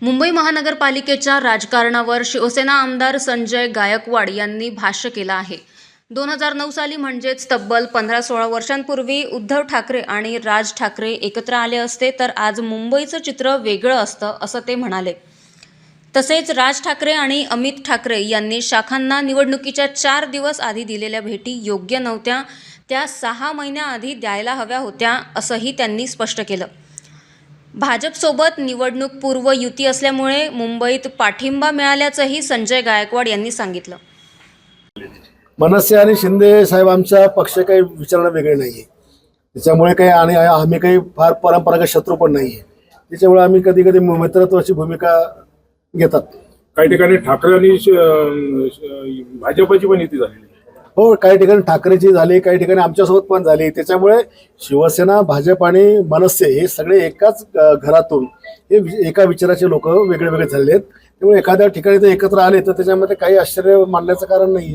मुंबई महानगरपालिकेच्या राजकारणावर शिवसेना आमदार संजय गायकवाड यांनी भाष्य केलं आहे. 2009 साली म्हणजेच तब्बल 15-16 वर्षांपूर्वी उद्धव ठाकरे आणि राज ठाकरे एकत्र आले असते तर आज मुंबईचं चित्र वेगळं असतं असं ते म्हणाले. तसेच राज ठाकरे आणि अमित ठाकरे यांनी शाखांना निवडणुकीच्या 4 दिवस आधी दिलेल्या भेटी योग्य नव्हत्या, त्या 6 महिन्याआधी द्यायला हव्या होत्या असंही त्यांनी स्पष्ट केलं. भाजपसोबत निवडणूकपूर्व युती असल्यामुळे मुंबईत पाठिंबा मिळाल्याचंही संजय गायकवाड यांनी सांगितलं. मनसे आणि शिंदे साहेब आमचा पक्ष काही विचारणं वेगळे नाही आहे. त्याच्यामुळे काही आणि आम्ही काही फार परंपरागत शत्रू पण नाही आहे. त्याच्यामुळे आम्ही कधी कधी मित्रत्वाची भूमिका घेतात. काही ठिकाणी ठाकरे आणि भाजपची पण युती झालेली. हो, काही ठिकाणी ठाकरेची झाली, काही ठिकाणी आमच्यासोबत पण झाली. त्याच्यामुळे शिवसेना, भाजप आणि मनसे हे सगळे एकाच घरातून हे एका विचाराचे लोक वेगळे वेगळे झालेले आहेत. त्यामुळे एखाद्या ठिकाणी ते एकत्र आले तर त्याच्यामध्ये काही आश्चर्य मानण्याचं कारण नाही.